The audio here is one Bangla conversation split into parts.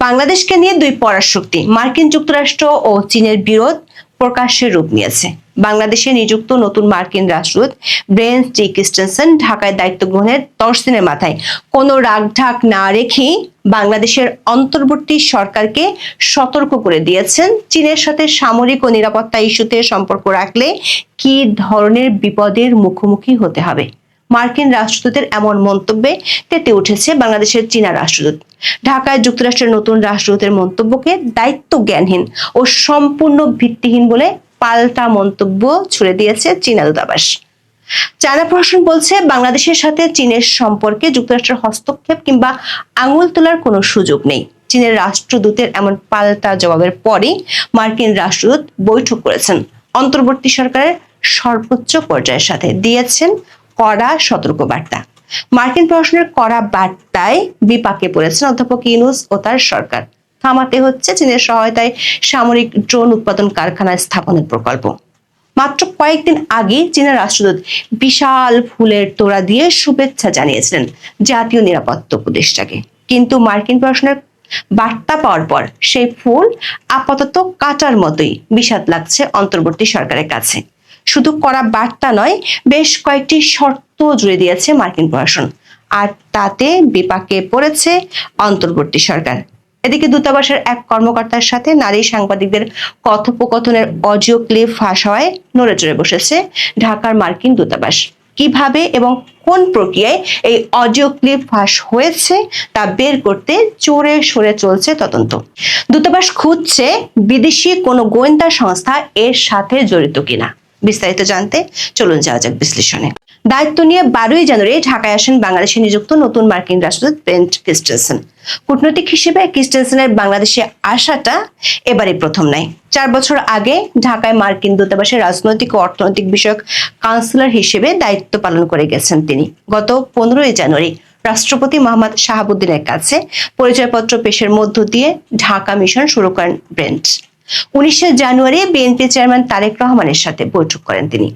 বাংলাদেশকে নিয়ে দুই পরাশক্তি মার্কিন যুক্তরাষ্ট্র ও চীনের বিরোধ প্রকাশ্যে রূপ নিয়েছে। বাংলাদেশে নিযুক্ত নতুন মার্কিন রাষ্ট্রদূত ব্রেন টি ক্রিস্টেনসেন ঢাকায় দায়িত্ব গ্রহণের 10 দিনের মাথায় কোনো রাগঢাক না রেখেই বাংলাদেশের অন্তর্বর্তী সরকারকে সতর্ক করে দিয়েছেন চীনের সাথে সামরিক ও নিরাপত্তা ইস্যুতে সম্পর্ক রাখলে কি ধরনের বিপদের মুখোমুখি হতে হবে। মার্কিন রাষ্ট্রদূতের এমন মন্তব্যে তেতে উঠেছে বাংলাদেশের চীনা রাষ্ট্রদূত। ঢাকায় যুক্তরাষ্ট্রের নতুন রাষ্ট্রদূতের মন্তব্যকে দায়িত্ব জ্ঞানহীন ও সম্পূর্ণ ভিত্তিহীন বলে পাল্টা মন্তব্য ছুড়ে দিয়েছে চীনা দূতাবাস। চায়না প্রশাসন বলছে, বাংলাদেশের সাথে চীনের সম্পর্কে যুক্তরাষ্ট্রের হস্তক্ষেপ কিংবা আঙুল তোলার কোনো সুযোগ নেই। চীনের রাষ্ট্রদূতের এমন পাল্টা জবাবের পরই মার্কিন রাষ্ট্রদূত বৈঠক করেছেন অন্তর্বর্তী সরকারের সর্বোচ্চ পর্যায়ের সাথে, দিয়েছেন কড়া সতর্কবার্তা। মার্কিন প্রশাসনের কড়া বার্তায় বিপাকে পড়েছেন অধ্যাপক ইউনূস ও তার সরকার। থামাতে হচ্ছে চীনের সহায়তায় সামরিক ড্রোন উৎপাদন কারখানা স্থাপনের প্রকল্প। মাত্র কয়েকদিন আগে চীনের রাষ্ট্রদূত বিশাল ফুলের তোড়া দিয়ে শুভেচ্ছা জানিয়েছিলেন জাতীয় নিরাপত্তা উপদেষ্টাকে, কিন্তু মার্কিন প্রশাসনের বার্তা পাওয়ার পর সেই ফুল আপাতত কাটার মতোই বিষাদ লাগছে অন্তর্বর্তী সরকারের কাছে। শুধু করা বার্তা নয়, বেশ কয়েকটি শর্ত জুড়ে দিয়েছে মার্কিন প্রশাসন, আর তাতে বিপাকে পড়েছে অন্তর্বর্তী সরকার। এদিকে দূতাবাসের এক কর্মকর্তার সাথে নারী সাংবাদিকদের কথোপকথনের অডিও ক্লিপ ফাঁস হওয়ায় নড়েচড়ে বসেছে ঢাকার মার্কিন দূতাবাস। কিভাবে এবং কোন প্রক্রিয়ায় এই অডিও ক্লিপ ফাঁস হয়েছে তা বের করতে জোরে সোরে চলছে তদন্ত। দূতাবাস খুঁজছে বিদেশি কোনো গোয়েন্দা সংস্থা এর সাথে জড়িত কিনা। বিস্তারিত জানতে চলুন যাওয়া যাক বিশ্লেষণে। দায়িত্ব নিয়ে 12ই জানুয়ারি ঢাকায় আসেন বাংলাদেশে নিযুক্ত নতুন মার্কিন রাষ্ট্রদূত ব্রেন ক্রিস্টেনসেন। কূটনৈতিক হিসেবে ক্রিস্টেনসেনের বাংলাদেশে আসাটা এবারই প্রথম নয়। 4 বছর আগে ঢাকায় মার্কিন দূতাবাসের রাজনৈতিক ও অর্থনৈতিক বিষয়ক কাউন্সিলর হিসেবে দায়িত্ব পালন করে গেছেন তিনি। গত 15ই জানুয়ারি রাষ্ট্রপতি মোহাম্মদ শাহাবুদ্দিনের কাছে পরিচয়পত্র পেশের মধ্য দিয়ে ঢাকা মিশন শুরু করেন ব্রেন্ট। 19শে জানুয়ারি বিএনপি চেয়ারম্যান তারেক রহমানের সাথে বৈঠক করেন তিনি।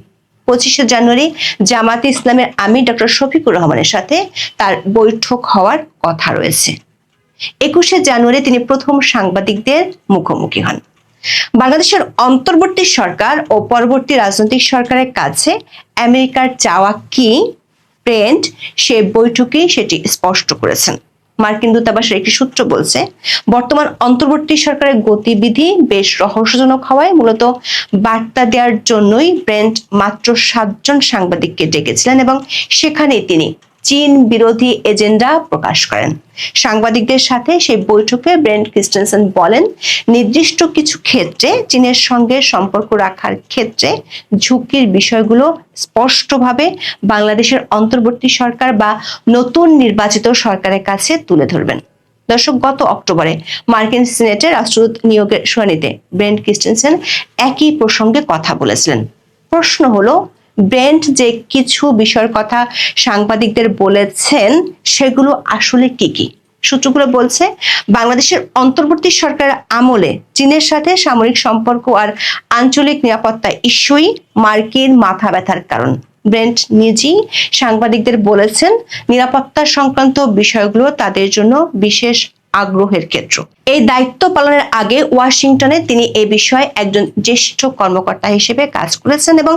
25শে জানুয়ারি জামাতে ইসলামের আমির ডক্টর শফিকুর রহমানের সাথে তার বৈঠক হওয়ার কথা রয়েছে। 21শে জানুয়ারি তিনি প্রথম সাংবাদিকদের মুখোমুখি হন। বাংলাদেশের অন্তর্বর্তী সরকার ও পরবর্তী রাজনৈতিক সরকারের কাছে আমেরিকার চাওয়া কি, ব্রেন্ট সে বৈঠকেই সেটি স্পষ্ট করেছেন। মার্কিন দূতাবাসের একটি সূত্র বলছে, বর্তমান অন্তর্বর্তী সরকারের গতিবিধি বেশ রহস্যজনক হওয়ায় মূলত বার্তা দেওয়ার জন্যই ব্রেন্ট মাত্র 7 জন সাংবাদিককে ডেকেছিলেন এবং সেখানে তিনি চীন বিরোধী এজেন্ডা প্রকাশ করেন। সাংবাদিকদের সাথে সেই বৈঠকে ব্রেন্ট ক্রিস্টেনসেন বলেন, নির্দিষ্ট কিছু ক্ষেত্রে চীনের সঙ্গে সম্পর্ক রাখার ক্ষেত্রে ঝুঁকির বিষয়গুলো স্পষ্টভাবে বাংলাদেশের অন্তর্বর্তী সরকার বা নতুন নির্বাচিত সরকারের কাছে তুলে ধরবেন। দর্শক, গত অক্টোবরে মার্কিন সিনেটে রাষ্ট্রদূত নিয়োগের শুনানিতে ব্রেন্ট ক্রিস্টেনসেন একই প্রসঙ্গে কথা বলেছিলেন। প্রশ্ন হলো, ব্রেন্ট যে কিছু বিষয়ের কথা সাংবাদিকদের বলেছেন সেগুলো আসলে কি কি? সূত্রগুলো বলছে, বাংলাদেশের অন্তর্বর্তী সরকারের আমলে চীনের সাথে সামরিক সম্পর্ক আর আঞ্চলিক নিরাপত্তা ইস্যুই মার্কিন মাথা ব্যথার কারণ। ব্রেন্ট নিজেই সাংবাদিকদের বলেছেন, নিরাপত্তা সংক্রান্ত বিষয়গুলো তাদের জন্য বিশেষ আগ্রহের ক্ষেত্র। এই দায়িত্ব পালনের আগে ওয়াশিংটনে তিনি এই বিষয়ে একজন জ্যেষ্ঠ কর্মকর্তা হিসেবে কাজ করেছেন এবং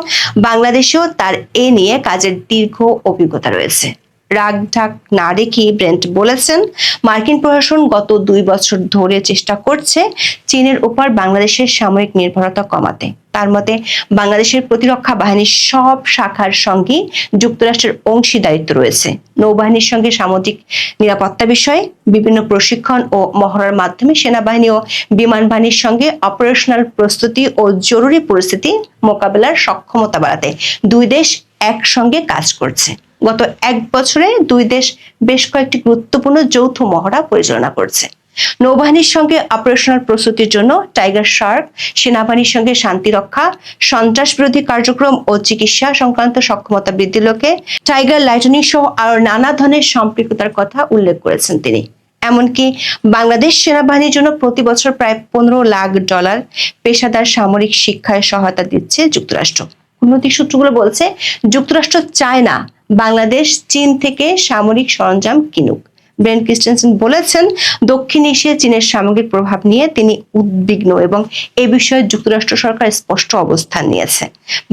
বাংলাদেশেও তার এ নিয়ে কাজের দীর্ঘ অভিজ্ঞতা রয়েছে। রাগঢাক না রেখে ব্রেন্ট বলেছেন, মার্কিন প্রশাসন গত 2 বছর ধরে চেষ্টা করছে চীনের উপর বাংলাদেশের সামরিক নির্ভরতা কমাতে। তার মতে, বাংলাদেশের প্রতিরক্ষা বাহিনীর সব শাখার সঙ্গে যুক্তরাষ্ট্রের অংশীদারিত্ব রয়েছে। নৌবাহিনীর সঙ্গে সামুদ্রিক নিরাপত্তা বিষয়ে বিভিন্ন প্রশিক্ষণ ও মহড়ার মাধ্যমে সেনাবাহিনী ও বিমান বাহিনীর সঙ্গে অপারেশনাল প্রস্তুতি ও জরুরি পরিস্থিতি মোকাবেলার সক্ষমতা বাড়াতে 2 দেশ একসঙ্গে কাজ করছে। গত 1 বছরে 2 দেশ বেশ কয়েকটি গুরুত্বপূর্ণ যৌথ মহড়া পরিচালনা করছে। নৌবাহিনীর সঙ্গে অপারেশনাল প্রস্তুতির জন্য টাইগার শার্ক, সেনাবাহিনীর সঙ্গে শান্তি রক্ষা, সন্ত্রাস বিরোধী কার্যক্রম ও চিকিৎসা সংক্রান্ত সক্ষমতা বৃদ্ধির লক্ষ্যে টাইগার লাইটনিং সহ আরো নানা ধরনের সম্পৃক্ততার কথা উল্লেখ করেছেন তিনি। এমনকি বাংলাদেশ সেনাবাহিনীর জন্য প্রতি বছর প্রায় $15 লাখ পেশাদার সামরিক শিক্ষায় সহায়তা দিচ্ছে যুক্তরাষ্ট্র। কূটনৈতিক সূত্রগুলো বলছে, যুক্তরাষ্ট্র চায় না বাংলাদেশ চীন থেকে সামরিক সরঞ্জাম কিনুক। ব্রেন ক্রিস্টেনসেন বলেছেন, দক্ষিণ এশিয়ায় চীনের সামগ্রিক প্রভাব নিয়ে তিনি উদ্বিগ্ন এবং এ বিষয়ে যুক্তরাষ্ট্র সরকার স্পষ্ট অবস্থান নিয়েছে।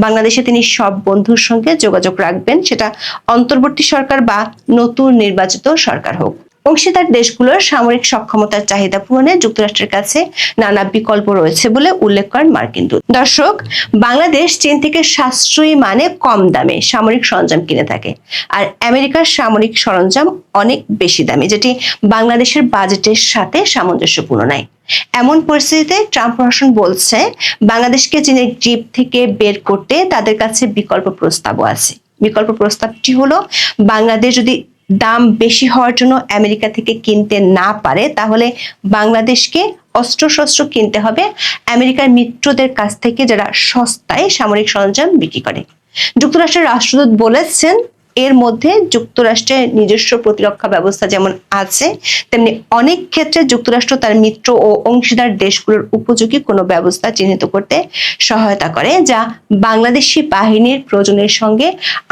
বাংলাদেশে তিনি সব বন্ধুর সঙ্গে যোগাযোগ রাখবেন, সেটা অন্তর্বর্তী সরকার বা নতুন নির্বাচিত সরকার হোক। অংশীদার দেশগুলোর সামরিক সক্ষমতার চাহিদা পূরণে যুক্তরাষ্ট্রের কাছে নানা বিকল্প রয়েছে বলে উল্লেখ করেন মার্কিন দূত। দর্শক, বাংলাদেশ চীন থেকে সাশ্রয়ী মানে কম দামে সামরিক সরঞ্জাম কিনে থাকে, আর আমেরিকার সামরিক সরঞ্জাম অনেক বেশি দামি, যেটি বাংলাদেশের বাজেটের সাথে সামঞ্জস্যপূর্ণ নয়। এমন পরিস্থিতিতে ট্রাম্প প্রশাসন বলছে, বাংলাদেশকে চীনের গ্রিপ থেকে বের করতে তাদের কাছে বিকল্প প্রস্তাবও আছে। বিকল্প প্রস্তাবটি হলো, বাংলাদেশ যদি দাম বেশি হওয়ার জন্য আমেরিকা থেকে কিনতে না পারে, তাহলে বাংলাদেশকে অস্ত্রশস্ত্র কিনতে হবে আমেরিকার মিত্রদের কাছ থেকে, যারা সস্তায় সামরিক সরঞ্জাম বিক্রি করে। যুক্তরাষ্ট্রের রাষ্ট্রদূত বলেছেন, এর মধ্যে যুক্তরাষ্ট্রের নিজস্ব প্রতিরক্ষা ব্যবস্থা যেমন আছে, তেমনি অনেক ক্ষেত্রে যুক্তরাষ্ট্র তার মিত্র ও অংশীদার দেশগুলোর উপযোগী কোনো ব্যবস্থা চিহ্নিত করতে সহায়তা করে, যা বাংলাদেশি বাহিনীর প্রয়োজনের সঙ্গে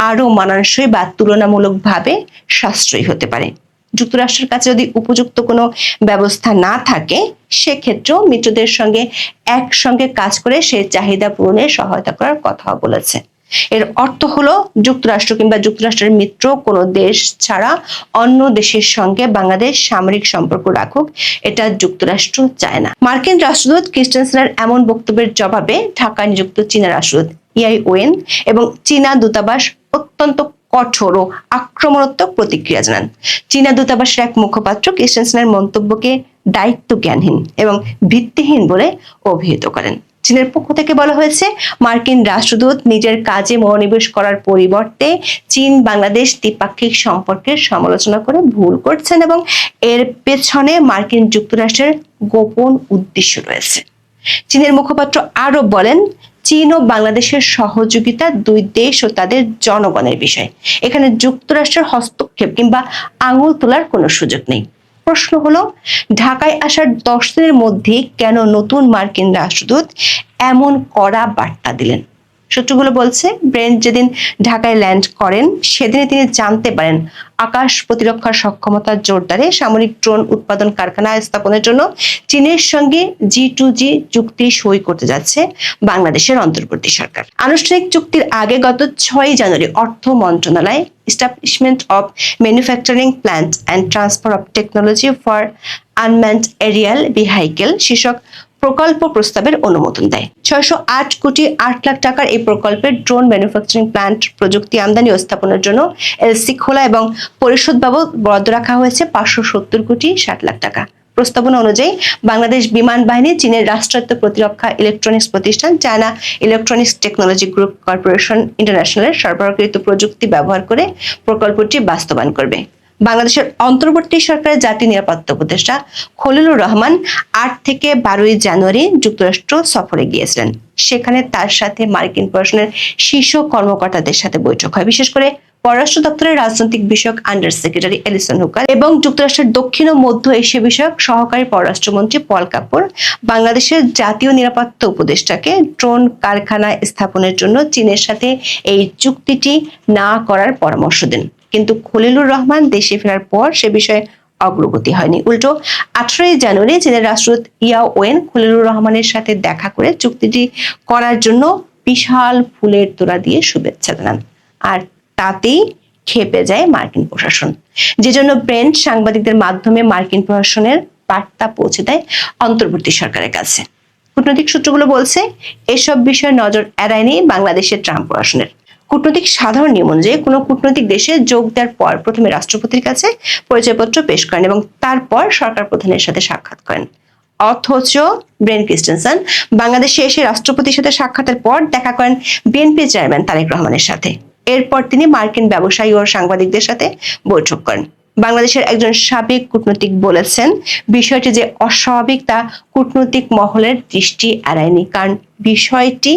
আরো মানানসই বা তুলনামূলকভাবে সাশ্রয়ী হতে পারে। যুক্তরাষ্ট্রের কাছে যদি উপযুক্ত কোনো ব্যবস্থা না থাকে, সেক্ষেত্রেও মিত্রদের সঙ্গে একসঙ্গে কাজ করে সেই চাহিদা পূরণে সহায়তা করার কথাও বলেছে। এর অর্থ হলো, যুক্তরাষ্ট্র কিংবা যুক্তরাষ্ট্রের মিত্র কোনো দেশ ছাড়া অন্য দেশের সঙ্গে বাংলাদেশ সামরিক সম্পর্ক রাখুক, এটা যুক্তরাষ্ট্র চায় না। মার্কিন রাষ্ট্রদূত ক্রিস্টেনসেনের এমন বক্তব্যের জবাবে ঢাকায় নিযুক্ত চীনা রাষ্ট্রদূত ইয়াই ওয়েন এবং চীনা দূতাবাস অত্যন্ত কঠোর ও আক্রমণাত্মক প্রতিক্রিয়া জানান। চীনা দূতাবাসের এক মুখপাত্র ক্রিস্টেনসেনের মন্তব্যকে দায়িত্বজ্ঞানহীন এবং ভিত্তিহীন বলে অভিহিত করেন। চীনের পক্ষ থেকে বলা হয়েছে, মার্কিন রাষ্ট্রদূত নিজের কাজে মনোনিবেশ করার পরিবর্তে চীন বাংলাদেশ দ্বিপাক্ষিক সম্পর্কের সমালোচনা করে ভুল করছেন এবং এর পেছনে মার্কিন যুক্তরাষ্ট্রের গোপন উদ্দেশ্য রয়েছে। চীনের মুখপাত্র আরো বলেন, চীন ও বাংলাদেশের সহযোগিতা দুই দেশ ও তাদের জনগণের বিষয়। এখানে যুক্তরাষ্ট্রের হস্তক্ষেপ কিংবা আঙুল তোলার কোনো সুযোগ নেই। প্রশ্ন হলো, ঢাকায় আসার 10 দিনের মধ্যে কেন নতুন মার্কিন রাষ্ট্রদূত এমন কড়া বার্তা দিলেন? সূত্রগুলো বলছে, ব্রেন্ট যেদিন ঢাকায় ল্যান্ড করেন, সেদিনে তিনি জানতে পারেন আকাশ প্রতিরক্ষার সক্ষমতা জোরদারে সামরিক ড্রোন উৎপাদন কারখানা স্থাপনের জন্য চীনের সঙ্গে G2G চুক্তি সই করতে যাচ্ছে বাংলাদেশের অন্তর্বর্তী সরকার। আনুষ্ঠানিক চুক্তির আগে গত 6 জানুয়ারি অর্থ মন্ত্রণালয় establishment of manufacturing plant and transfer of technology for unmanned Arial vehicle শীর্ষক প্রকল্প প্রস্তাবের অনুমোদন দেয়। 608 কোটি 8 লাখ টাকার এই প্রকল্পের ড্রোন ম্যানুফ্যাকচারিং প্ল্যান্ট প্রযুক্তি আমদানি ও স্থাপনের জন্য এলসি খোলা এবং পরিশোধ বাবদ বরাদ্দ রাখা হয়েছে 570 কোটি 60 লাখ টাকা। প্রস্তাবনা অনুযায়ী বাংলাদেশ বিমান বাহিনী চীনের রাষ্ট্রায়ত্ত প্রতিরক্ষা ইলেকট্রনিক্স প্রতিষ্ঠান China electronics technology group corporation ইন্টারন্যাশনালের সরবরাহকৃত প্রযুক্তি ব্যবহার করে প্রকল্পটি বাস্তবায়ন করবে। বাংলাদেশের অন্তর্বর্তী সরকারের জাতীয় নিরাপত্তা উপদেষ্টা খলিলুর রহমান 8 থেকে 12 জানুয়ারি যুক্তরাষ্ট্র সফরে গিয়েছিলেন। সেখানে তার সাথে মার্কিন প্রশাসনের শীর্ষ কর্মকর্তাদের সাথে বৈঠক হয়। বিশেষ করে পররাষ্ট্র দপ্তরের রাজনৈতিক বিষয়ক আন্ডার সেক্রেটারি এলিসন হুকার এবং যুক্তরাষ্ট্রের দক্ষিণ ও মধ্য এশিয়া বিষয়ক সহকারী পররাষ্ট্রমন্ত্রী পল কাপুর বাংলাদেশের জাতীয় নিরাপত্তা উপদেষ্টাকে ড্রোন কারখানা স্থাপনের জন্য চীনের সাথে এই চুক্তিটি না করার পরামর্শ দেন। কিন্তু খলিলুর রহমান দেশে ফেরার পর সে বিষয়ে অগ্রগতি হয়নি। উল্টো 18 জানুয়ারি চীনের রাষ্ট্রদূত ইয়াও ওয়েন খলিলুর রহমানের সাথে দেখা করে চুক্তিটি করার জন্য বিশাল ফুলের তোড়া দিয়ে শুভেচ্ছা জানান। আর তাতেই ক্ষেপে যায় মার্কিন প্রশাসন, যে জন্য ব্রেন্ট সাংবাদিকদের মাধ্যমে মার্কিন প্রশাসনের বার্তা পৌঁছে দেয় অন্তর্বর্তী সরকারের কাছে। কূটনৈতিক সূত্রগুলো বলছে, এসব বিষয়ে নজর এড়ায়নি বাংলাদেশের ট্রাম্প প্রশাসনের। কূটনৈতিক সাধারণ নিয়ম অনুযায়ী কোনো কূটনৈতিক দেশে যোগ দেওয়ার পর প্রথমে রাষ্ট্রপতির কাছে পরিচয়পত্র পেশ করেন এবং তারপর সরকার প্রধানের সাথে সাক্ষাৎ করেন। অথচ ব্রেন্ট ক্রিস্টেনসেন বাংলাদেশে এসে রাষ্ট্রপতির সাথে সাক্ষাতের পর দেখা করেন বিএনপি চেয়ারম্যান তারেক রহমানের সাথে। এরপর তিনি মার্কিন ব্যবসায়ী ও সাংবাদিকদের সাথে বৈঠক করেন। বাংলাদেশের একজন সাবেক কূটনৈতিক বলেছেন, বিষয়টি যে অস্বাভাবিক তা কূটনৈতিক মহলের দৃষ্টি এড়ায়নি, কারণ বিষয়টি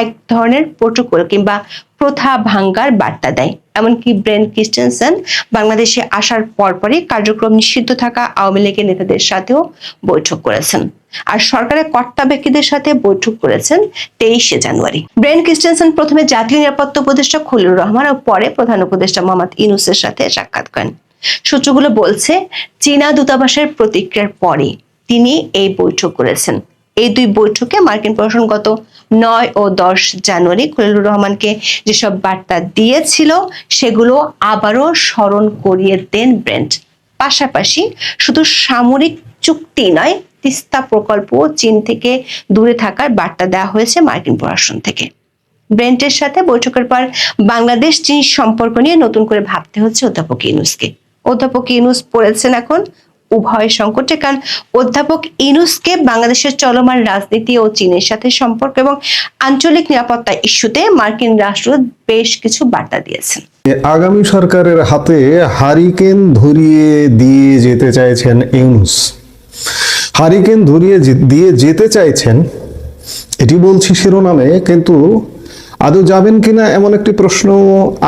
এক ধরনের প্রোটোকল কিংবা প্রথা ভাঙ্গার বার্তা দেয়। এমনকি ব্রেন্ট ক্রিস্টেনসেন বাংলাদেশে আসার পরপরই কার্যক্রম নিষিদ্ধ থাকা আওয়ামী লীগের নেতাদের সাথেও বৈঠক করেছেন, আর সরকারের কর্তা ব্যক্তিদের সাথে বৈঠক করেছেন 23 জানুয়ারি। ব্রেন্ট ক্রিস্টেনসেন প্রথমে জাতীয় নিরাপত্তা উপদেষ্টা খলিলুর রহমান ও পরে প্রধান উপদেষ্টা মোহাম্মদ ইউনূসের সাথে সাক্ষাৎ করেন। সূত্রগুলো বলছে চীনা দূতাবাসের প্রতিক্রিয়ার পরে তিনি এই বৈঠক করেছেন। এই দুই বৈঠকে মার্কিন প্রশাসন গত 9 ও 10 জানুয়ারি খলিলুর রহমানকে যেসব বার্তা দিয়েছিল সেগুলো আবারও স্মরণ করিয়ে দেন ব্রেন্ট। পাশাপাশি শুধু সামরিক চুক্তি নয়, তিস্তা প্রকল্প চীন থেকে দূরে থাকার বার্তা দেওয়া হয়েছে মার্কিন প্রশাসন থেকে। ব্রেন্টের সাথে বৈঠকের পর বাংলাদেশ চীন সম্পর্ক নিয়ে নতুন করে ভাবতে হচ্ছে অধ্যাপক ইউনূসকে। অধ্যাপক ইউনূস পড়েছেন এখন উভয় সংকটে, কারণ অধ্যাপক ইউনূসকে বাংলাদেশের চলমান রাজনীতি ও চীনের সাথে সম্পর্ক এবং আঞ্চলিক নিরাপত্তা ইস্যুতে মার্কিন রাষ্ট্রদূত বেশ কিছু বার্তা দিয়েছেন। আগামী সরকারের হাতে হারিকেন ধরিয়ে দিয়ে যেতে চাইছেন ইউনূস। হারিকেন ধরিয়ে দিয়ে যেতে চাইছেন এটি বলছি শিরোনামে, কিন্তু আদৌ যাবেন কিনা এমন একটি প্রশ্ন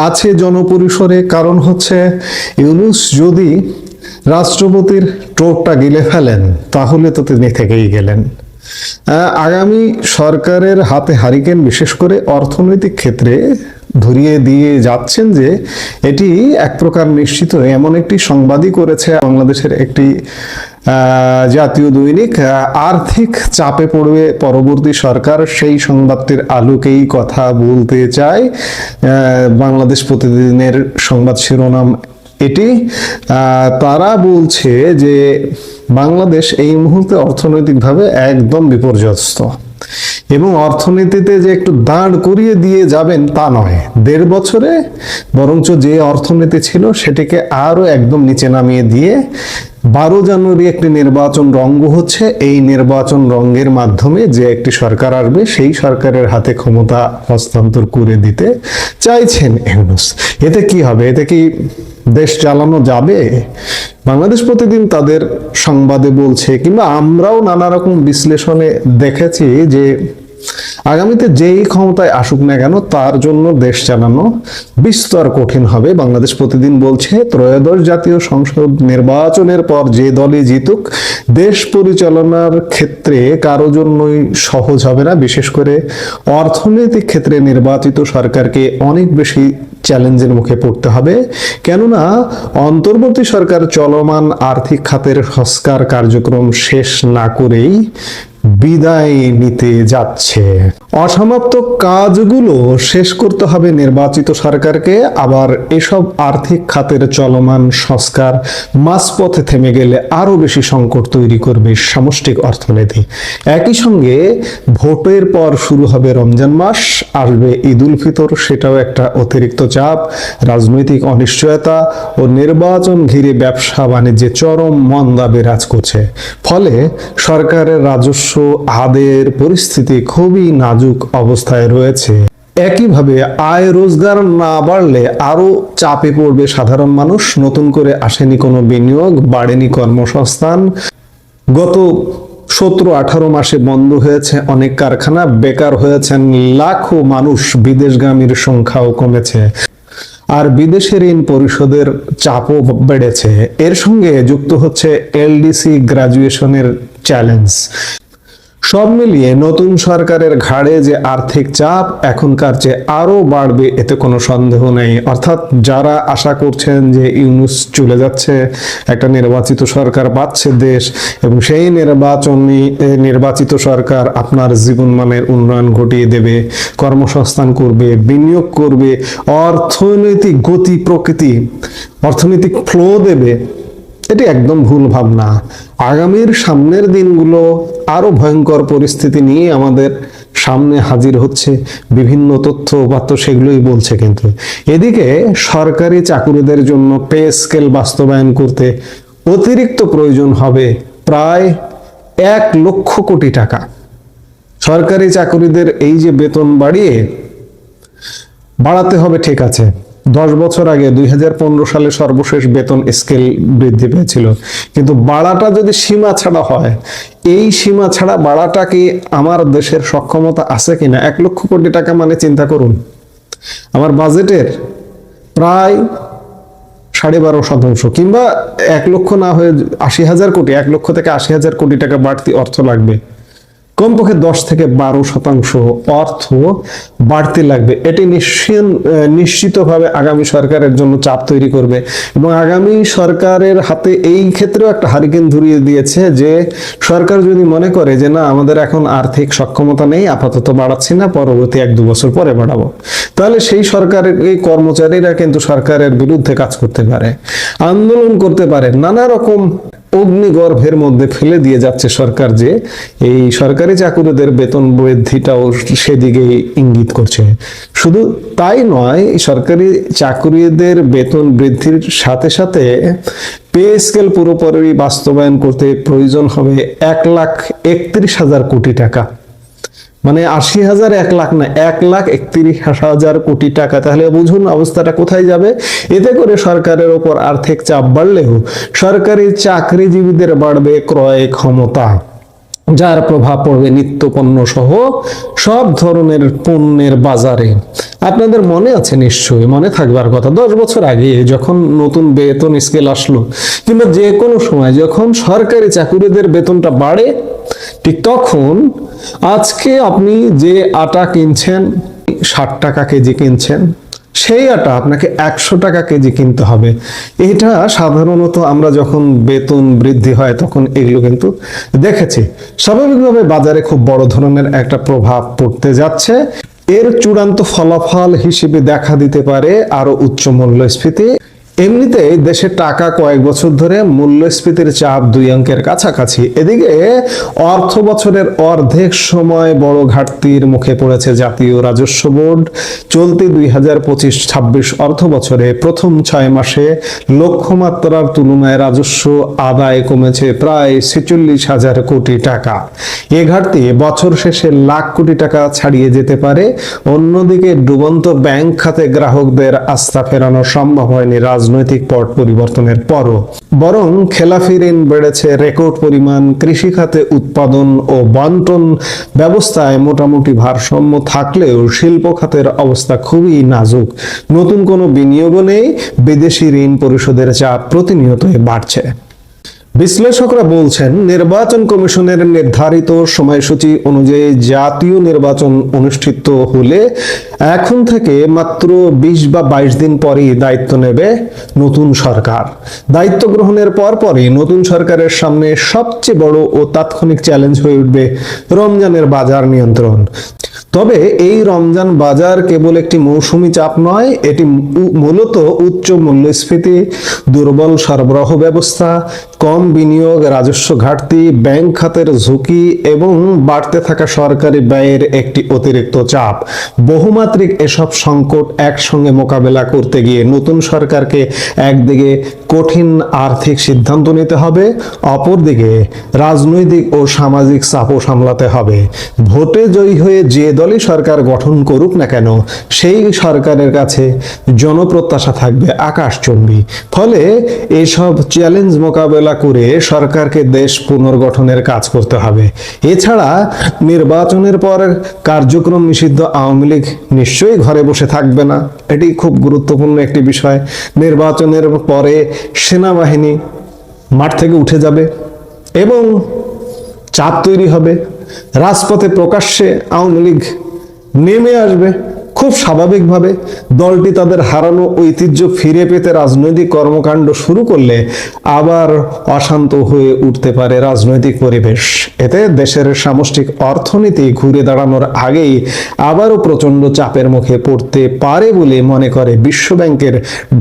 আছে জনপরিসরে। কারণ হচ্ছে ইউনূস যদি রাষ্ট্রপতির টোপটা গিলে ফেলেন তাহলে তো তিনি থেকেই গেলেন। আগামী সরকারের হাতে হারিকেন বিশেষ করে অর্থনৈতিক ক্ষেত্রে ধরিয়ে দিয়ে যাচ্ছেন যে এটি এক প্রকার নিশ্চিত। এমন একটি সংবাদই করেছে বাংলাদেশের একটি জাতীয় দৈনিক। আর্থিক চাপে পড়বে পরবর্তী সরকার, সেই সংবাদটির আলোকেই কথা বলতে চাই। বাংলাদেশ প্রতিদিনের সংবাদ শিরোনাম এটি। তারা বলছে যে বাংলাদেশ এই মুহূর্তে অর্থনৈতিকভাবে একদম বিপর্যস্ত এবং অর্থনীতিতে যে একটু দাঁড় করিয়ে দিয়ে যাবেন তা নয়, 1.5 বছরে বরঞ্চ যে অর্থনীতি ছিল সেটিকে আরো একদম নিচে নামিয়ে দিয়ে 12 জানুয়ারি একটি নির্বাচন রঙ্গ হচ্ছে। এই নির্বাচন রঙ্গের মাধ্যমে যে একটি সরকার আসবে সেই সরকারের হাতে ক্ষমতা হস্তান্তর করে দিতে চাইছেন ইউনূস। এতে কি হবে? এতে কি দেশ চালানো যাবে? বাংলাদেশ প্রতিদিন তাদের সংবাদে বলছে, কিংবা আমরাও নানা রকম বিশ্লেষণে দেখেছি যে আগামীতে যেই ক্ষমতায় আসুক না কেন তার জন্য দেশ চালানো বিস্তর কঠিন হবে। বাংলাদেশ প্রতিদিন বলছে 13শ জাতীয় সংসদ নির্বাচনের পর যে দলই জিতুক দেশ পরিচালনার ক্ষেত্রে কারো জন্যই সহজ হবে না। বিশেষ করে অর্থনৈতিক ক্ষেত্রে নির্বাচিত সরকারকে অনেক বেশি চ্যালেঞ্জের মুখে পড়তে হবে, কেননা অন্তর্বর্তী সরকার চলমান আর্থিক খাতের সংস্কার কার্যক্রম শেষ না করেই বিদায় নিতে যাচ্ছে। অসমাপ্ত কাজগুলো শেষ করতে হবে নির্বাচিত সরকারকে। আবার এসব আর্থিক খাতের চলমান সংস্কার মাঝপথে থেমে গেলে আরো বেশি সংকট তৈরি করবে সামষ্টিক অর্থনীতি। একই সঙ্গে ভোটের পর শুরু হবে রমজান মাস, আসবে ঈদ উল ফিতর, সেটাও একটা অতিরিক্ত চাপ। রাজনৈতিক অনিশ্চয়তা ও নির্বাচন ঘিরে ব্যবসা বাণিজ্যে চরম মন্দা বিরাজ করছে। ফলে সরকারের রাজস্ব আদায়ের পরিস্থিতি খুবই নাজুক অবস্থায় রয়েছে। একইভাবে আয় রোজগার না বাড়লে আরো চাপে পড়বে সাধারণ মানুষ। নতুন করে আসেনি কোনো বিনিয়োগ, বাড়েনি কর্মসংস্থান। গত 17-18 মাসে বন্ধ হয়েছে অনেক কারখানা, বেকার হয়েছেন লাখো মানুষ, বিদেশগামীর সংখ্যাও কমেছে, আর বিদেশি ঋণ পরিশোধের চাপও বেড়েছে। এর সঙ্গে যুক্ত হচ্ছে এলডিসি গ্রাজুয়েশনের চ্যালেঞ্জ। সব মিলিয়ে নতুন সরকারের ঘাড়ে যে আর্থিক চাপ এখনকার চেয়ে আরো বাড়বে এতে কোনো সন্দেহ নেই। অর্থাৎ যারা আশা করছেন যে ইউনূস চলে যাচ্ছে, একটা নির্বাচিত সরকার পাচ্ছে দেশ এবং সেই নির্বাচিত সরকার আপনার জীবনমানের উন্নয়ন ঘটিয়ে দেবে, কর্মসংস্থান করবে, বিনিয়োগ করবে, অর্থনৈতিক গতি প্রকৃতি, অর্থনৈতিক ফ্লো দেবে, এটি একদম ভুল ভাবনা। আগামীর সামনের দিনগুলো আরো ভয়ঙ্কর পরিস্থিতি নিয়ে আমাদের সামনে হাজির হচ্ছে। বিভিন্ন তথ্য উপাত্ত সেগুলোই বলছে। কিন্তু এদিকে সরকারি চাকুরিদের জন্য পে স্কেল বাস্তবায়ন করতে অতিরিক্ত প্রয়োজন হবে প্রায় 1 লক্ষ কোটি টাকা। সরকারি চাকুরিদের এই যে বেতন বাড়াতে হবে, ঠিক আছে, 10 বছর আগে 2015 সালে সর্বশেষ বেতন স্কেল বৃদ্ধি পেয়েছিল, কিন্তু বাড়াটা যদি সীমা ছাড়া হয়, এই সীমা ছাড়া বাড়াটা কি আমার দেশের সক্ষমতা আছে কিনা? 1 লক্ষ কোটি টাকা মানে চিন্তা করুন, আমার বাজেটের প্রায় 12.5% কিংবা 1 লক্ষ না হয়ে 80,000 কোটি, 1 লক্ষ থেকে 80,000 কোটি টাকা বাড়তি অর্থ লাগবে। কমপক্ষে 10 থেকে 12% অর্থ বাড়তে লাগবে। এটি নিশ্চিতভাবে আগামী সরকারের জন্য চাপ তৈরি করবে এবং আগামী সরকারের হাতে এই ক্ষেত্রেও একটা হারিকেন ধরিয়ে দিয়েছে যে সরকার যদি মনে করে যে না আমাদের এখন আর্থিক সক্ষমতা নেই, আপাতত বাড়াচ্ছি না, পরবর্তী 1-2 বছর পরে বাড়াবো, তাহলে সেই সরকারের এই কর্মচারীরা কিন্তু সরকারের বিরুদ্ধে কাজ করতে পারে, আন্দোলন করতে পারে, নানা রকম অগ্নিগর্ভের মধ্যে ফেলে দিয়ে যাচ্ছে সরকার, যে এই সরকারি চাকুরিদের বেতন বৃদ্ধিটাও সেদিকেই ইঙ্গিত করছে। শুধু তাই নয়, সরকারি চাকুরিদের বেতন বৃদ্ধির সাথে সাথে পে স্কেল পুরোপুরি বাস্তবায়ন করতে প্রয়োজন হবে 1,31,000 কোটি টাকা। মানে 80,000, 1 লাখ না, 1,31,000 কোটি টাকা। তাহলে বুঝুন অবস্থাটা কোথায় যাবে। এতে করে সরকারের ওপর আর্থিক চাপ বাড়লেও সরকারি চাকরিজীবীদের বাড়বে ক্রয় ক্ষমতা, যার প্রভাব পড়বে নিত্যপণ্য সহ সব ধরনের পণ্যের বাজারে। আপনাদের মনে আছে, নিশ্চয়ই মনে থাকবার কথা, 10 বছর আগে যখন নতুন বেতন স্কেল আসলো, কিংবা যে কোনো সময় যখন সরকারি চাকুরিদের বেতনটা বাড়ে, ঠিক তখন আজকে আপনি যে আটা কিনছেন 60 টাকা কেজি কিনছেন, সেই আটা আপনাকে 100 টাকা কেজি কিনতে হবে। এটা সাধারণত আমরা যখন বেতন বৃদ্ধি হয় তখন এগুলো কিন্তু দেখেছি। স্বাভাবিকভাবে বাজারে খুব বড় ধরনের একটা প্রভাব পড়তে যাচ্ছে। এর চূড়ান্ত ফলাফল হিসেবে দেখা দিতে পারে আরো উচ্চ মূল্যস্ফীতি। এমনিতেই দেশের টাকা কয়েক বছর ধরে মূল্যস্ফীতির চাপ 2 অঙ্কের কাছাকাছি। এদিকে অর্থ বছরের অর্ধেক সময় বড় ঘাটতির মুখে পড়েছে জাতীয় রাজস্ব বোর্ড। চলতি 2025-26 অর্থ বছরে প্রথম 6 মাসে লক্ষ্যমাত্রার তুলনায় রাজস্ব আদায় কমেছে প্রায় 46,000 কোটি টাকা। এ ঘাটতি বছর শেষে লাখ কোটি টাকা ছাড়িয়ে যেতে পারে। অন্যদিকে ডুবন্ত ব্যাংক খাতে গ্রাহকদের আস্থা ফেরানো সম্ভব হয়নি রাজনৈতিক পট পরিবর্তনের পরও, বরং খেলাফি ঋণ বেড়েছে রেকর্ড পরিমাণ। কৃষি খাতে উৎপাদন ও বন্টন ব্যবস্থায় মোটামুটি ভারসাম্য থাকলেও শিল্প খাতের অবস্থা খুবই নাজুক। নতুন কোনো বিনিয়োগও নেই, বিদেশি ঋণ পরিশোধের চাপ প্রতিনিয়তই বাড়ছে। বিশ্লেষকরা বলছেন, নির্বাচন কমিশনের নির্ধারিত সময়সূচি অনুযায়ী জাতীয় নির্বাচন অনুষ্ঠিত হলে এখন থেকে মাত্র 20 বা 22 দিন পরই দায়িত্ব নেবে নতুন সরকার। দায়িত্ব গ্রহণের পরপরই নতুন সরকারের সামনে সবচেয়ে বড় ও তাৎক্ষণিক চ্যালেঞ্জ হয়ে উঠবে রমজানের বাজার নিয়ন্ত্রণ। তবে এই রমজান বাজার কেবল একটি মৌসুমি চাপ নয়, এটি মূলত উচ্চ মূল্যস্ফীতি, দুর্বল সরবরাহ ব্যবস্থা, কম বিনিয়োগ, রাজস্ব ঘাটতি, ব্যাংক খাতের ঝুঁকি এবং বাড়তে থাকা সরকারি ব্যয়ের একটি অতিরিক্ত চাপ। বহুমাত্রিক এসব সংকট একসঙ্গে মোকাবেলা করতে গিয়ে নতুন সরকারকে একদিকে কঠিন আর্থিক সিদ্ধান্ত নিতে হবে, অপরদিকে রাজনৈতিক ও সামাজিক চাপও সামলাতে হবে। ভোটে জয়ী হয়ে যে দলই সরকার গঠন করুক না কেন, সেই সরকারের কাছে জনপ্রত্যাশা থাকবে আকাশচুম্বী। ফলে এসব চ্যালেঞ্জ মোকাবেলা করে সরকারকে দেশ পুনর্গঠনের কাজ করতে হবে। এছাড়া নির্বাচনের পর কার্যক্রম নিষিদ্ধ আওয়ামী লীগ নিশ্চয়ই ঘরে বসে থাকবে না, এটি খুব গুরুত্বপূর্ণ একটি বিষয়। নির্বাচনের পরে সেনাবাহিনী মাঠ থেকে উঠে যাবে এবং চাপ তৈরি হবে, রাজপথে প্রকাশ্যে আওয়ামী লীগ নেমে আসবে। খুব স্বাভাবিকভাবে দলটি তাদের হারানো ঐতিহ্য ফিরে পেতে রাজনৈতিক কর্মকাণ্ড শুরু করলে আবার অশান্ত হয়ে উঠতে পারে রাজনৈতিক পরিবেশ। এতে দেশের সামষ্টিক অর্থনীতি ঘুরে দাঁড়ানোর আগেই আবারও প্রচন্ড চাপের মুখে পড়তে পারে বলে মনে করে বিশ্বব্যাংকের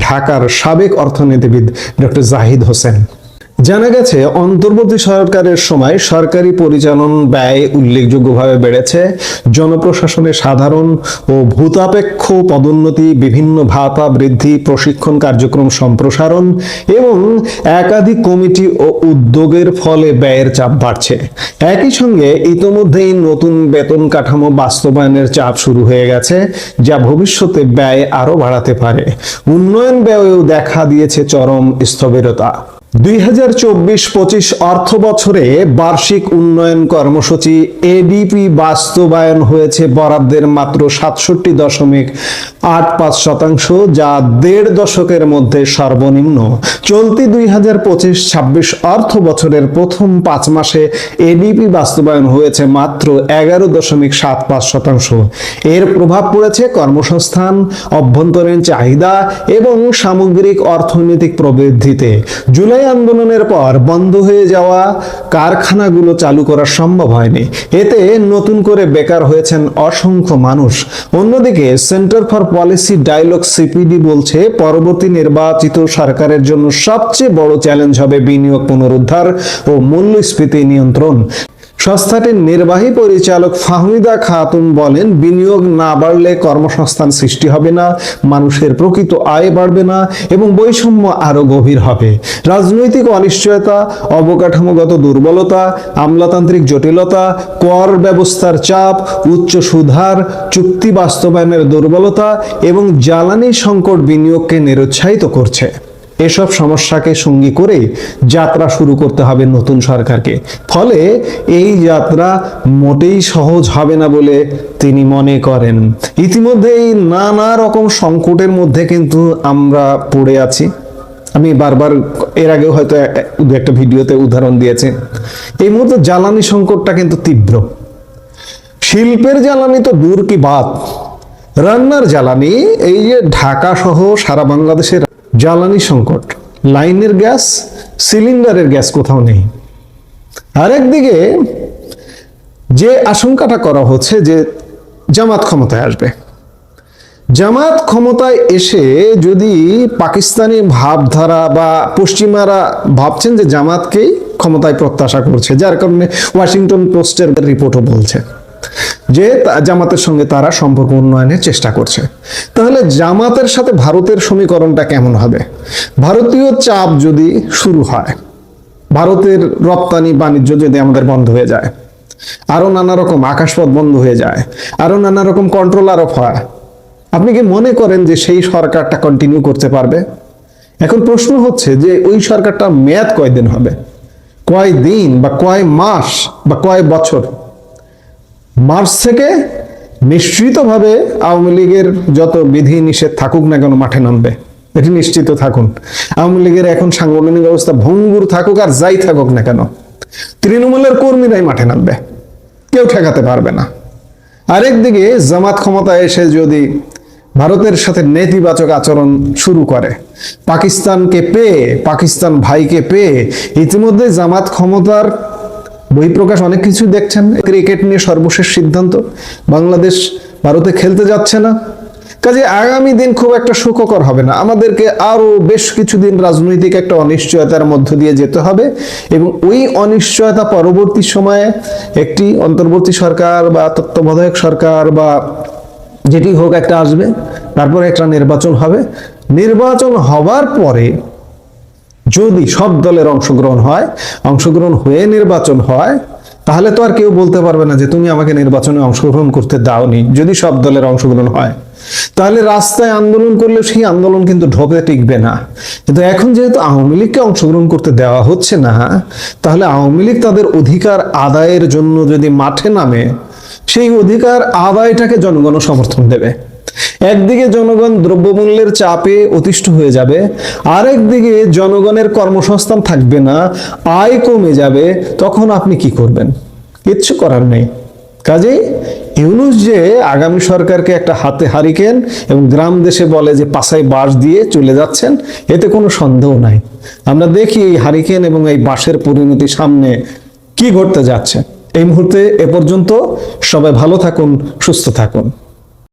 ঢাকার সাবেক অর্থনীতিবিদ ডক্টর জাহিদ হোসেন। জানা গেছে, অন্তর্বর্তী সরকারের সময় সরকারি পরিচালন ব্যয় উল্লেখযোগ্যভাবে বেড়েছে। জনপ্রশাসনে সাধারণ ও ভূতাপেক্ষ পদোন্নতি, বিভিন্ন ভাতা বৃদ্ধি, প্রশিক্ষণ কার্যক্রম সম্প্রসারণ এবং একাধিক কমিটি ও উদ্যোগের ফলে ব্যয়ের চাপ বাড়ছে। একই সঙ্গে ইতোমধ্যেই নতুন বেতন কাঠামো বাস্তবায়নের চাপ শুরু হয়ে গেছে, যা ভবিষ্যতে ব্যয় আরো বাড়াতে পারে। উন্নয়ন ব্যয়েও দেখা দিয়েছে চরম স্থবিরতা। 2024-25 অর্থ বছরে বার্ষিক উন্নয়ন কর্মসূচি এডিপি বাস্তবায়ন হয়েছে বরাদ্দের মাত্র 8.5%, যা 1.5 দশকের মধ্যে সর্বনিম্ন। চলতি 2025-26 অর্থ বছরের প্রথম 5 মাসে এডিপি বাস্তবায়ন হয়েছে মাত্র 11.75%। এর প্রভাব পড়েছে কর্মসংস্থান, অভ্যন্তরীণ চাহিদা এবং সামগ্রিক অর্থনৈতিক প্রবৃদ্ধিতে। জুলাই আন্দোলনের পর বন্ধ হয়ে যাওয়া কারখানাগুলো চালু করা সম্ভব হয়নি। এতে নতুন করে বেকার হয়েছেন অসংখ্য মানুষ। অন্যদিকে centre for policy dialogue CPD বলছে, পরবর্তী নির্বাচিত সরকারের জন্য সবচেয়ে বড় চ্যালেঞ্জ হবে বিনিয়োগ পুনরুদ্ধার ও মূল্যস্ফীতি নিয়ন্ত্রণ। সংস্থাটির নির্বাহী পরিচালক ফাহমিদা খাতুন বলেন, বিনিয়োগ না বাড়লে কর্মসংস্থান সৃষ্টি হবে না, মানুষের প্রকৃত আয় বাড়বে না এবং বৈষম্য আরো গভীর হবে। রাজনৈতিক অনিশ্চয়তা, অবকাঠামোগত দুর্বলতা, আমলাতান্ত্রিক জটিলতা, কর ব্যবস্থার চাপ, উচ্চ সুদহার, চুক্তি বাস্তবায়নের দুর্বলতা এবং জ্বালানি সংকট বিনিয়োগকে নিরুৎসাহিত করছে। এসব সমস্যাকে সঙ্গী করে যাত্রা শুরু করতে হবে নতুন সরকারকে। ফলে এই যাত্রা মোটেই সহজ হবে না বলে তিনি মনে করেন। ইতিমধ্যে এই নানা রকম সংকটের মধ্যে কিন্তু আমরা পড়ে আছি। আমি বারবার এর আগেও হয়তো দু একটা ভিডিওতে উদাহরণ দিয়েছি। এই মুহূর্তে জ্বালানি সংকটটা কিন্তু তীব্র। শিল্পের জ্বালানি তো দূর কি বাত, রান্নার জ্বালানি, এই যে ঢাকা সহ সারা বাংলাদেশের জ্বালানি সংকট, লাইনের গ্যাস, সিলিন্ডারের গ্যাস কোথাও নেই। আরেকদিকে যে আশঙ্কাটা করা হচ্ছে যে জামাত ক্ষমতায় আসবে, জামাত ক্ষমতায় এসে যদি পাকিস্তানি ভাবধারা বা পশ্চিমারা ভাবছেন যে জামাতকেই ক্ষমতায় প্রত্যাশা করছে, যার কারণে ওয়াশিংটন পোস্টের রিপোর্টও বলছে যে জামাতের সঙ্গে তারা সম্পর্ক উন্নয়নের চেষ্টা করছে। তাহলে জামাতের সাথে ভারতের সমীকরণটা কেমন হবে? ভারতীয় চাপ যদি শুরু হয়, ভারতের রপ্তানি বাণিজ্য যদি আমাদের বন্ধ হয়ে যায়, আরো নানা রকম আকাশপথ বন্ধ হয়ে যায়, আরো নানা রকম কন্ট্রোল আরোপ হয়, আপনি কি মনে করেন যে সেই সরকারটা কন্টিনিউ করতে পারবে? এখন প্রশ্ন হচ্ছে যে ওই সরকারটা মেয়াদ কয়দিন হবে, কয় দিন বা কয় মাস বা কয় বছর? মার্চ থেকে নিশ্চিতভাবে আওয়ামী লীগের যত বিধি নিষেধ থাকুক না কেন মাঠে নামবে, এটি নিশ্চিত থাকুন। আওয়ামী লীগের এখন সাংগঠনিক অবস্থা ভঙ্গুর থাকুক আর যাই থাকুক না কেন, তৃণমূলের কর্মীরাই মাঠে নামবে, কেউ ঠেকাতে পারবে না। আরেকদিকে জামাত ক্ষমতায় এসে যদি ভারতের সাথে নেতিবাচক আচরণ শুরু করে, পাকিস্তানকে পেয়ে, পাকিস্তান ভাইকে পেয়ে ইতিমধ্যে জামাত ক্ষমতার বহিঃপ্রকাশ অনেক কিছু দেখছেন। ক্রিকেট নিয়ে সর্বশেষ সিদ্ধান্ত, বাংলাদেশ ভারতে খেলতে যাচ্ছে না। কাজে আগামী দিন খুব একটা সুখকর হবে না। আমাদেরকে আরো বেশ কিছুদিন রাজনৈতিক একটা অনিশ্চয়তার মধ্য দিয়ে যেতে হবে এবং ওই অনিশ্চয়তা পরবর্তী সময়ে একটি অন্তর্বর্তী সরকার বা তত্ত্বাবধায়ক সরকার বা যেটি হোক একটা আসবে, তারপরে একটা নির্বাচন হবে। নির্বাচন হবার পরে যদি সব দলের অংশগ্রহণ হয়, অংশগ্রহণ হয়ে নির্বাচন হয়, তাহলে তো আর কেউ বলতে পারবে না যে তুমি আমাকে নির্বাচনে অংশগ্রহণ করতে দাওনি। যদি সব দলের অংশগ্রহণ হয়, তাহলে রাস্তায় আন্দোলন করলে সেই আন্দোলন কিন্তু ঢোকে টিকবে না। কিন্তু এখন যেহেতু আওয়ামী লীগকে অংশগ্রহণ করতে দেওয়া হচ্ছে না, তাহলে আওয়ামী লীগ তাদের অধিকার আদায়ের জন্য যদি মাঠে নামে, সেই অধিকার আদায়টাকে জনগণ সমর্থন দেবে। একদিকে জনগণ দ্রব্যমূল্যের চাপে অতিষ্ঠ হয়ে যাবে, আরেকদিকে জনগণের কর্মসংস্থান থাকবে না, আয় কমে যাবে। তখন আপনি কি করবেন? কিচ্ছু করার নেই। কাজেই ইউনূস যে আগামী সরকারকে একটা হাতে হারিকেন এবং গ্রাম দেশে বলে যে পাছায় বাঁশ দিয়ে চলে যাচ্ছেন, এতে কোনো সন্দেহ নাই। আমরা দেখি এই হারিকেন এবং এই বাঁশের পরিণতি সামনে কি ঘটতে যাচ্ছে। এই মুহূর্তে এ পর্যন্ত। সবাই ভালো থাকুন, সুস্থ থাকুন।